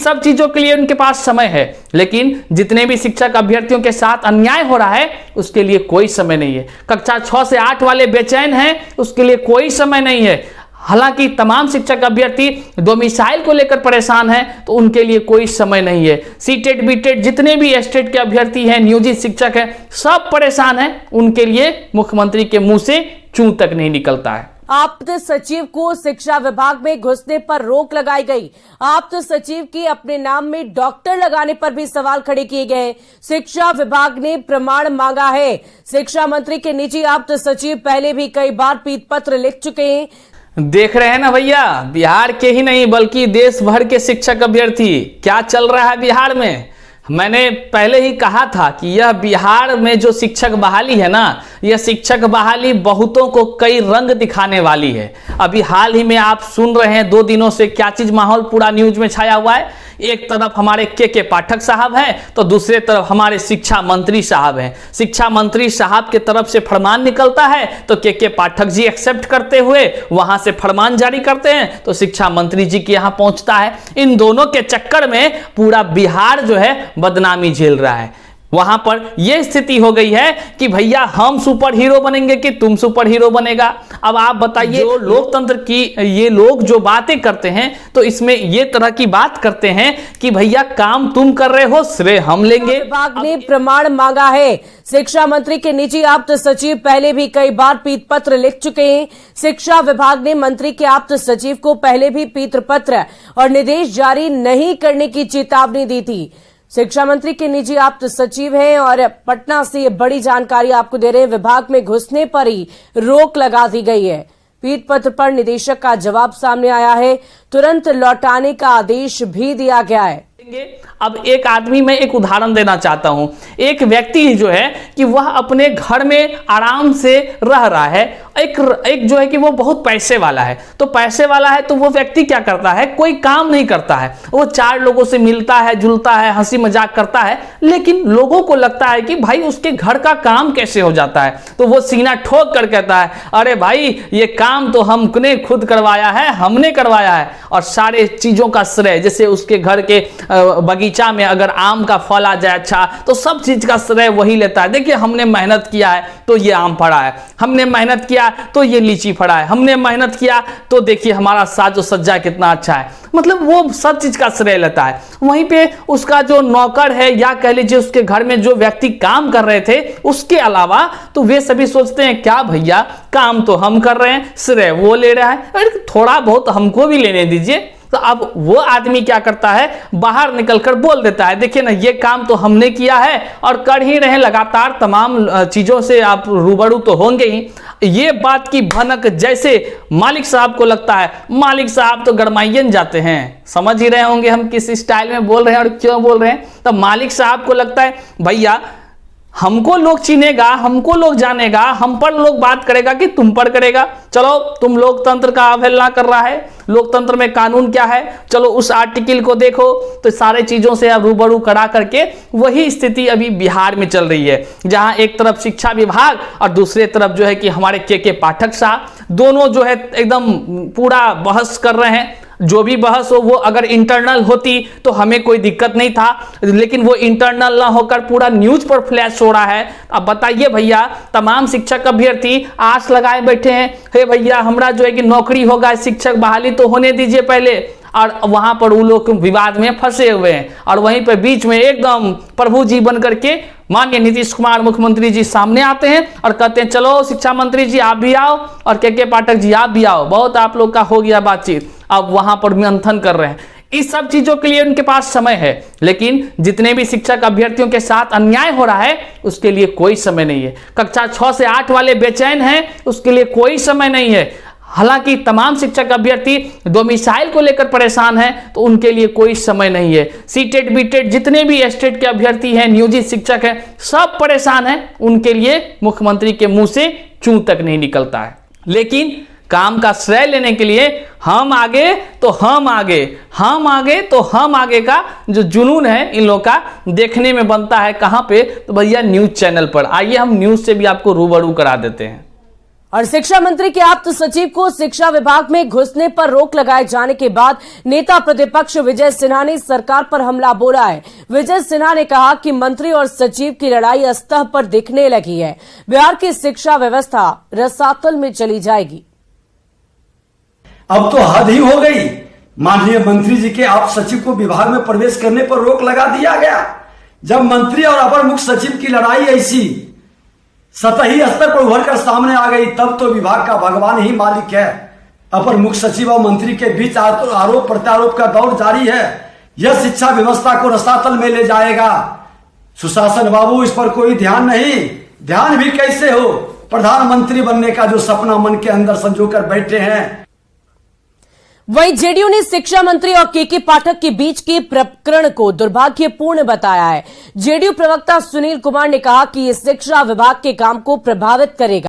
इस सब चीजों के लिए उनके पास समय है, लेकिन जितने भी शिक्षक अभ्यर्थियों के साथ अन्याय हो रहा है उसके लिए कोई समय नहीं है। कक्षा 6 से 8 वाले बेचैन हैं, उसके लिए कोई समय नहीं है। हालांकि तमाम शिक्षक अभ्यर्थी डोमिसाइल को लेकर परेशान हैं, तो उनके लिए कोई समय नहीं है। सीटेट बीटेट जितने भी एस्टेट के अभ्यर्थी हैं, नियोजित शिक्षक हैं, सब परेशान हैं। उनके लिए मुख्यमंत्री के मुंह से चूं तक नहीं निकलता है। आप्त सचिव को शिक्षा विभाग में घुसने पर रोक लगाई गई। आप्त सचिव की अपने नाम में डॉक्टर लगाने पर भी सवाल खड़े किए गए। शिक्षा विभाग ने प्रमाण मांगा है। शिक्षा मंत्री के निजी आप्त सचिव पहले भी कई बार पीत पत्र लिख चुके हैं। देख रहे हैं ना भैया, बिहार के ही नहीं बल्कि देश भर के शिक्षक अभ्यर्थी क्या चल रहा है बिहार में। मैंने पहले ही कहा था कि यह बिहार में जो शिक्षक बहाली है ना, यह शिक्षक बहाली बहुतों को कई रंग दिखाने वाली है। अभी हाल ही में आप सुन रहे हैं 2 दिनों से क्या चीज माहौल पूरा न्यूज में छाया हुआ है। एक तरफ हमारे के पाठक साहब हैं, तो दूसरे तरफ हमारे शिक्षा मंत्री साहब हैं। शिक्षा मंत्री साहब के तरफ से फरमान निकलता है तो के पाठक जी एक्सेप्ट करते हुए वहां से फरमान जारी करते हैं, तो शिक्षा मंत्री जी के यहां पहुंचता है। इन दोनों के चक्कर में पूरा बिहार जो है बदनामी झेल रहा है। वहां पर यह स्थिति हो गई है कि भैया हम सुपर हीरो बनेंगे कि तुम सुपर हीरो बनेगा। अब आप बताइए, जो लोकतंत्र की ये लोग जो बातें करते हैं, तो इसमें ये तरह की बात करते हैं कि भैया काम तुम कर रहे हो, श्रेय हम लेंगे। विभाग ने प्रमाण मांगा है। शिक्षा मंत्री के निजी आप्त सचिव पहले भी कई बार पीत पत्र लिख चुके हैं। शिक्षा विभाग ने मंत्री के आप्त सचिव को पहले भी पीत पत्र और निर्देश जारी नहीं करने की चेतावनी दी थी। शिक्षा मंत्री के निजी आप्त सचिव हैं और पटना से ये बड़ी जानकारी आपको दे रहे हैं। विभाग में घुसने पर ही रोक लगा दी गई है। पीत पत्र पर निदेशक का जवाब सामने आया है। तुरंत लौटाने का आदेश भी दिया गया है। अब एक आदमी, मैं एक उदाहरण देना चाहता हूं। एक व्यक्ति जो है कि वह अपने घर में आराम से रह रहा है। एक जो है कि वो बहुत पैसे वाला है, तो पैसे वाला है तो वो व्यक्ति क्या करता है, कोई काम नहीं करता है। वो 4 लोगों से मिलता है, जुलता है, हंसी मजाक करता है, लेकिन लोगों को लगता है कि भाई उसके घर का काम कैसे हो जाता है। तो वो सीना ठोक कर कहता है, अरे भाई ये काम तो हमने खुद करवाया है, हमने करवाया है। और सारे चीजों का श्रेय, जैसे उसके घर के बगीचा में अगर आम का फल आ जाए अच्छा, तो सब चीज का श्रेय वही लेता है। देखिए हमने मेहनत किया है तो ये आम फड़ा है, हमने मेहनत किया तो ये लीची फड़ा है, हमने मेहनत किया तो देखिए हमारा साजो सज्जा कितना अच्छा है। मतलब वो सब चीज का श्रेय लेता है। वहीं पे उसका जो नौकर है या कह लीजिए उसके घर में जो व्यक्ति काम कर रहे थे उसके अलावा, तो वे सभी सोचते हैं क्या भैया काम तो हम कर रहे हैं, श्रेय वो ले रहा है, अरे थोड़ा बहुत हमको भी लेने दीजिए। तो अब वो आदमी क्या करता है, बाहर निकलकर बोल देता है, देखिए ना ये काम तो हमने किया है और कर ही रहे, लगातार तमाम चीजों से आप रूबरू तो होंगे ही। ये बात की भनक जैसे मालिक साहब को लगता है, मालिक साहब तो गरमाइयन जाते हैं। समझ ही रहे होंगे हम किस स्टाइल में बोल रहे हैं और क्यों बोल रहे हैं। तो मालिक साहब को लगता है भैया हमको लोग चिनेगा, हमको लोग जानेगा, हम पर लोग बात करेगा कि तुम पर करेगा। चलो तुम लोकतंत्र का अवहेलना कर रहा है, लोकतंत्र में कानून क्या है, चलो उस आर्टिकल को देखो। तो सारे चीजों से रूबरू करा करके वही स्थिति अभी बिहार में चल रही है, जहां एक तरफ शिक्षा विभाग और दूसरे तरफ जो है कि हमारे के पाठक साहब, दोनों जो है एकदम पूरा बहस कर रहे हैं। जो भी बहस हो वो अगर इंटरनल होती तो हमें कोई दिक्कत नहीं था, लेकिन वो इंटरनल ना होकर पूरा न्यूज पर फ्लैश हो रहा है। अब बताइए भैया, तमाम शिक्षक अभ्यर्थी आस लगाए बैठे हैं, हे भैया हमरा जो है कि नौकरी होगा, शिक्षक बहाली तो होने दीजिए पहले। और वहां पर वो लोग विवाद में फंसे हुए हैं और वहीं पर बीच में एकदम प्रभु जी बन करके माननीय नीतीश कुमार मुख्यमंत्री जी सामने आते हैं और कहते हैं चलो शिक्षा मंत्री जी आप भी आओ और के पाठक जी आप भी आओ, बहुत आप लोग का हो गया बातचीत। अब वहां पर मंथन कर रहे हैं। इस सब चीजों के लिए उनके पास समय है, लेकिन जितने भी शिक्षक अभ्यर्थियों के साथ अन्याय हो रहा है उसके लिए कोई समय नहीं है। कक्षा 6 से 8 वाले बेचैन हैं, उसके लिए कोई समय नहीं है। हालांकि तमाम शिक्षक अभ्यर्थी डोमिसाइल को लेकर परेशान हैं, तो उनके लिए कोई समय नहीं है। सीटेट बीटेट जितने भी एस्टेट के अभ्यर्थी हैं, नियोजित शिक्षक हैं, सब परेशान हैं। उनके लिए मुख्यमंत्री के मुंह से चूं तक नहीं निकलता है। लेकिन काम का श्रेय लेने के लिए हम आगे तो हम आगे, हम आगे तो हम आगे का जो जुनून है इन लोगों का देखने में बनता है कहां पे, तो भैया न्यूज चैनल पर। आइए हम न्यूज से भी आपको रूबरू करा देते हैं। और शिक्षा मंत्री के आप्त सचिव को शिक्षा विभाग में घुसने पर रोक लगाए जाने के बाद नेता प्रतिपक्ष विजय सिन्हा ने सरकार पर हमला बोला है। विजय सिन्हा ने कहा कि मंत्री और सचिव की लड़ाई सतह पर दिखने लगी है। बिहार की शिक्षा व्यवस्था रसातल में चली जाएगी। अब तो हद ही हो गई। माननीय मंत्री जी के आप्त सचिव को विभाग में प्रवेश करने पर रोक लगा दिया गया। जब मंत्री और अपर मुख्य सचिव की लड़ाई ऐसी सतही स्तर पर उभरकर सामने आ गई, तब तो विभाग का भगवान ही मालिक है। अपर मुख्य सचिव और मंत्री के बीच आरोप प्रत्यारोप का दौर जारी है। यह शिक्षा व्यवस्था को रसातल में ले जाएगा। सुशासन बाबू, इस पर कोई ध्यान नहीं। ध्यान भी कैसे हो, प्रधानमंत्री बनने का जो सपना मन के अंदर संजोकर बैठे हैं। वहीं जेडीयू ने शिक्षा मंत्री और केके पाठक के बीच के प्रकरण को दुर्भाग्यपूर्ण बताया है। जेडीयू प्रवक्ता सुनील कुमार ने कहा कि यह शिक्षा विभाग के काम को प्रभावित करेगा।